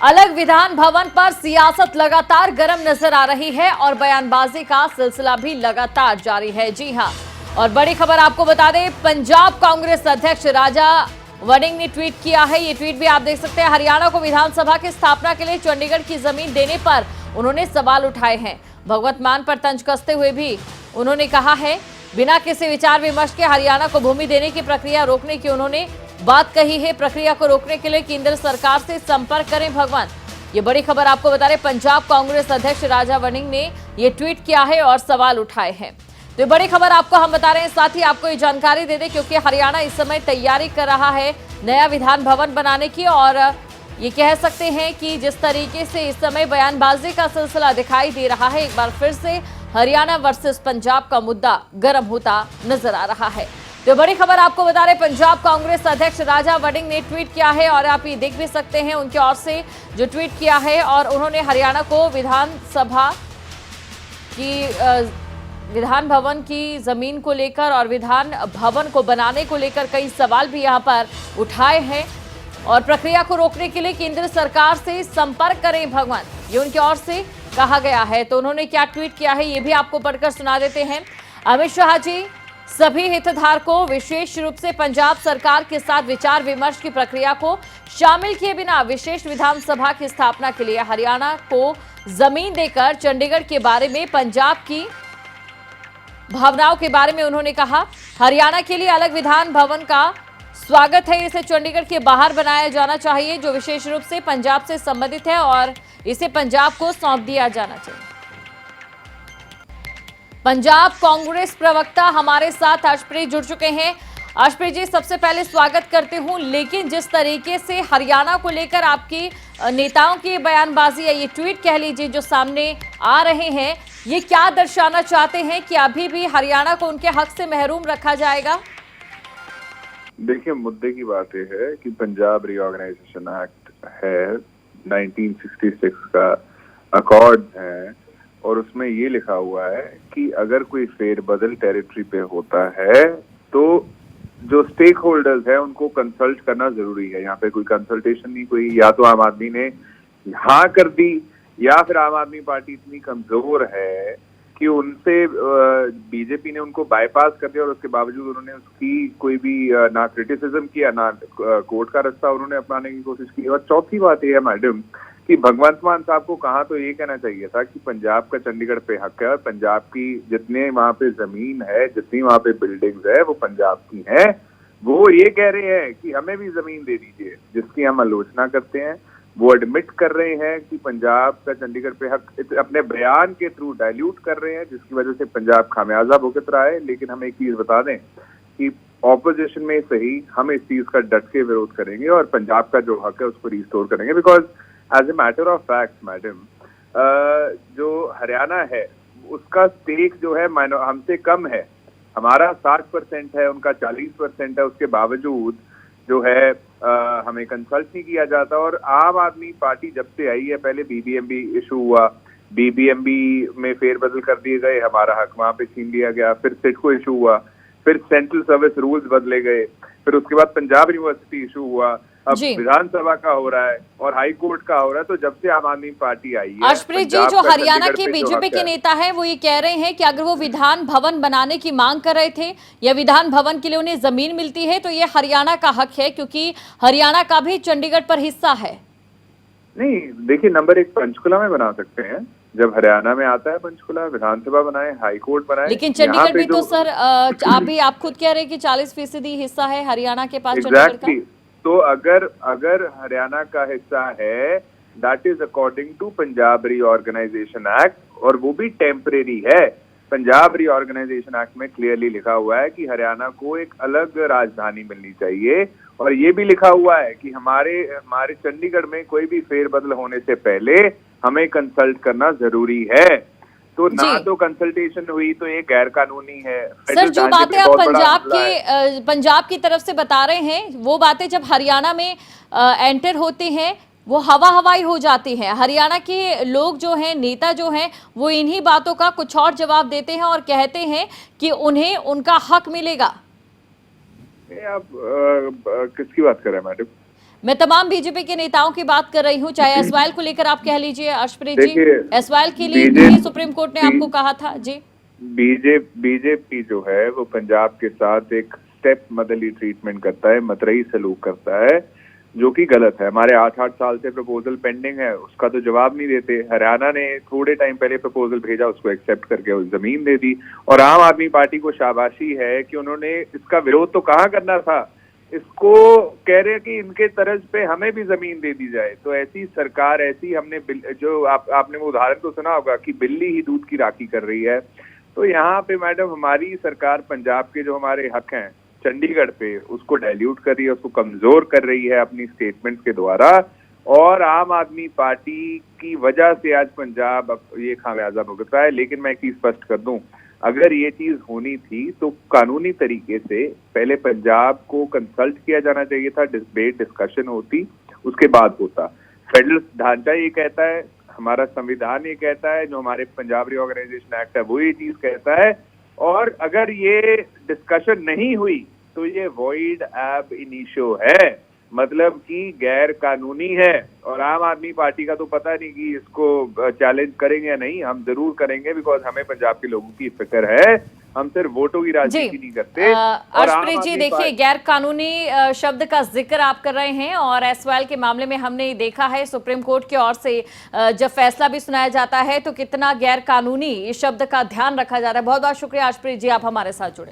अलग विधान भवन पर सियासत लगातार गर्म नजर आ रही है और बयानबाजी का सिलसिला भी लगातार जारी है। जी हां, और बड़ी खबर आपको बता दें, पंजाब कांग्रेस अध्यक्ष राजा वड़िंग ने ट्वीट किया है। ये ट्वीट भी आप देख सकते हैं। हरियाणा को विधानसभा की स्थापना के लिए चंडीगढ़ की जमीन देने पर उन्होंने सवाल उठाए हैं। भगवंत मान पर तंज कसते हुए भी उन्होंने कहा है, बिना किसी विचार विमर्श के हरियाणा को भूमि देने की प्रक्रिया रोकने की उन्होंने बात कही है। प्रक्रिया को रोकने के लिए केंद्र सरकार से संपर्क करें भगवंत। ये बड़ी खबर आपको बता रहे, पंजाब कांग्रेस अध्यक्ष राजा वड़िंग ने ये ट्वीट किया है और सवाल उठाए हैं। तो ये बड़ी खबर आपको हम बता रहे हैं। साथ ही आपको ये जानकारी दे दें, क्योंकि हरियाणा इस समय तैयारी कर रहा है नया विधान भवन बनाने की, और ये कह सकते हैं कि जिस तरीके से इस समय बयानबाजी का सिलसिला दिखाई दे रहा है, एक बार फिर से हरियाणा वर्सेस पंजाब का मुद्दा गर्म होता नजर आ रहा है। तो बड़ी खबर आपको बता रहे, पंजाब कांग्रेस अध्यक्ष राजा वड़िंग ने ट्वीट किया है और आप ये देख भी सकते हैं उनकी ओर से जो ट्वीट किया है। और उन्होंने हरियाणा को विधानसभा की विधान भवन की जमीन को लेकर और विधान भवन को बनाने को लेकर कई सवाल भी यहां पर उठाए हैं, और प्रक्रिया को रोकने के लिए केंद्र सरकार से संपर्क करें भगवान, ये उनकी ओर से कहा गया है। तो उन्होंने क्या ट्वीट किया है ये भी आपको पढ़कर सुना देते हैं। अमित शाह जी सभी हितधारकों, विशेष रूप से पंजाब सरकार के साथ विचार विमर्श की प्रक्रिया को शामिल किए बिना विशेष विधानसभा की स्थापना के लिए हरियाणा को जमीन देकर चंडीगढ़ के बारे में, पंजाब की भावनाओं के बारे में उन्होंने कहा। हरियाणा के लिए अलग विधान भवन का स्वागत है, इसे चंडीगढ़ के बाहर बनाया जाना चाहिए जो विशेष रूप से पंजाब से संबंधित है, और इसे पंजाब को सौंप दिया जाना चाहिए। पंजाब कांग्रेस प्रवक्ता हमारे साथ हर्षप्रीत जुड़ चुके हैं। हर्षप्रीत जी, सबसे पहले स्वागत करते हूं, लेकिन जिस तरीके से हरियाणा को लेकर आपकी नेताओं की बयानबाजी है, ये ट्वीट कह लीजिए जो सामने आ रहे हैं, ये क्या दर्शाना चाहते हैं कि अभी भी हरियाणा को उनके हक से महरूम रखा जाएगा? देखिए, मुद्दे की बात यह है कि पंजाब रीऑर्गेनाइजेशन एक्ट है 1966 का अकॉर्ड है, और उसमें ये लिखा हुआ है कि अगर कोई फेरबदल टेरिटरी पे होता है तो जो स्टेक होल्डर्स है उनको कंसल्ट करना जरूरी है। यहाँ पे कोई कंसल्टेशन नहीं, कोई या तो आम आदमी ने हाँ कर दी, या फिर आम आदमी पार्टी इतनी कमजोर है कि उनसे बीजेपी ने उनको बाईपास कर दिया, और उसके बावजूद उन्होंने उसकी कोई भी ना क्रिटिसिज्म किया, ना कोर्ट का रास्ता उन्होंने अपनाने की कोशिश की। और चौथी बात यह है मैडम कि भगवंत मान साहब को कहा तो ये कहना चाहिए था कि पंजाब का चंडीगढ़ पे हक है, और पंजाब की जितने वहाँ पे जमीन है, जितनी वहाँ पे बिल्डिंग्स है, वो पंजाब की है। वो ये कह रहे हैं कि हमें भी जमीन दे दीजिए, जिसकी हम आलोचना करते हैं। वो एडमिट कर रहे हैं कि पंजाब का चंडीगढ़ पे हक अपने बयान के थ्रू डाइल्यूट कर रहे हैं, जिसकी वजह से पंजाब खामियाजा भुगत रहा है। लेकिन हम एक चीज बता दें कि ऑपोजिशन में सही हम इस चीज का डट के विरोध करेंगे और पंजाब का जो हक है उसको रिस्टोर करेंगे। Because as a matter of fact madam, जो हरियाणा है उसका स्टेक जो है हमसे कम है। हमारा 60% है, उनका 40% है। उसके बावजूद जो है हमें कंसल्ट नहीं किया जाता। और आम आदमी पार्टी जब से आई है, पहले बीबीएमबी इशू हुआ, बीबीएमबी में फेरबदल कर दिए गए, हमारा हक वहां पे छीन लिया गया। फिर सिडको इशू हुआ, फिर सेंट्रल सर्विस रूल्स बदले गए, फिर उसके बाद पंजाब यूनिवर्सिटी इशू हुआ, अब विधानसभा का हो रहा है और हाई कोर्ट का हो रहा है। तो जब से आम आदमी पार्टी आई है, हर्षप्रीत जी, जो हरियाणा के बीजेपी के नेता हैं वो ये कह रहे हैं कि अगर वो विधान भवन बनाने की मांग कर रहे थे या विधान भवन के लिए उन्हें जमीन मिलती है तो ये हरियाणा का हक है, क्योंकि हरियाणा का भी चंडीगढ़ पर हिस्सा है। नहीं, देखिए, नंबर 1 पंचकुला में बना सकते हैं, जब हरियाणा में आता है पंचकुला, विधानसभा बनाए, हाई कोर्ट बनाए। लेकिन चंडीगढ़ भी तो सर आप खुद कह रहे हैं कि 40% हिस्सा है हरियाणा के पास चंडीगढ़ का। तो अगर हरियाणा का हिस्सा है, that is according to Punjab reorganisation act, और वो भी टेम्परेरी है। पंजाब रीऑर्गेनाइजेशन एक्ट में क्लियरली लिखा हुआ है कि हरियाणा को एक अलग राजधानी मिलनी चाहिए, और ये भी लिखा हुआ है कि हमारे चंडीगढ़ में कोई भी फेरबदल होने से पहले हमें कंसल्ट करना जरूरी है। तो ना तो कंसल्टेशन हुई तो ये गैर कानूनी है। सर, जो बातें आप पंजाब की तरफ से बता रहे हैं, वो बातें जब हरियाणा में एंटर होते हैं वो हवाई हो जाती हैं। हरियाणा के लोग जो हैं, नेता जो हैं, वो इन्हीं बातों का कुछ और जवाब देते हैं और कहते हैं कि उन्हें उनका हक मिलेगा। आप किसकी बात कर रहे हैं मैडम? मैं तमाम बीजेपी के नेताओं की बात कर रही हूँ, चाहे एसवाइल को लेकर आप कह लीजिए अर्शप्रीत जी, देखिए, एसवाइल के लिए दिल्ली सुप्रीम कोर्ट ने आपको कहा था जी। बीजेपी जो है वो पंजाब के साथ एक स्टेप मदरली ट्रीटमेंट करता है, मतरई सलूक करता है, जो कि गलत है। हमारे 8-8 साल से प्रपोजल पेंडिंग है, उसका तो जवाब नहीं देते। हरियाणा ने थोड़े टाइम पहले प्रपोजल भेजा, उसको एक्सेप्ट करके उस जमीन दे दी। और आम आदमी पार्टी को शाबाशी है कि उन्होंने इसका विरोध तो कहाँ करना था, इसको कह रहे हैं कि इनके तर्ज पे हमें भी जमीन दे दी जाए। तो ऐसी सरकार, ऐसी हमने जो आपने वो उदाहरण तो सुना होगा कि बिल्ली ही दूध की राखी कर रही है। तो यहाँ पे मैडम हमारी सरकार पंजाब के जो हमारे हक हैं चंडीगढ़ पे, उसको डाइल्यूट कर रही है, उसको कमजोर कर रही है अपनी स्टेटमेंट के द्वारा। और आम आदमी पार्टी की वजह से आज पंजाब अब ये खामियाजा भुगत रहा है। लेकिन मैं एक चीज स्पष्ट कर दूं, अगर ये चीज होनी थी तो कानूनी तरीके से पहले पंजाब को कंसल्ट किया जाना चाहिए था, डिबेट डिस्कशन होती, उसके बाद होता। फेडरल ढांचा ये कहता है, हमारा संविधान ये कहता है, जो हमारे पंजाब रीऑर्गेनाइजेशन एक्ट है वो ये चीज कहता है। और अगर ये डिस्कशन नहीं हुई तो ये वॉइड एब इनिशियो है, मतलब कि गैर कानूनी है। और आम आदमी पार्टी का तो पता नहीं कि इसको चैलेंज करेंगे या नहीं। हम जरूर करेंगे, बिकॉज हमें पंजाब के लोगों की फिक्र है, हम सिर्फ वोटों की राजनीति नहीं करते। अर्शप्रीत जी देखिए, गैर कानूनी शब्द का जिक्र आप कर रहे हैं और एसवाइल के मामले में हमने देखा है सुप्रीम कोर्ट की ओर से जब फैसला भी सुनाया जाता है तो कितना गैर कानूनी इस शब्द का ध्यान रखा जा रहा है। बहुत बहुत शुक्रिया अर्शप्रीत जी, आप हमारे साथ जुड़े।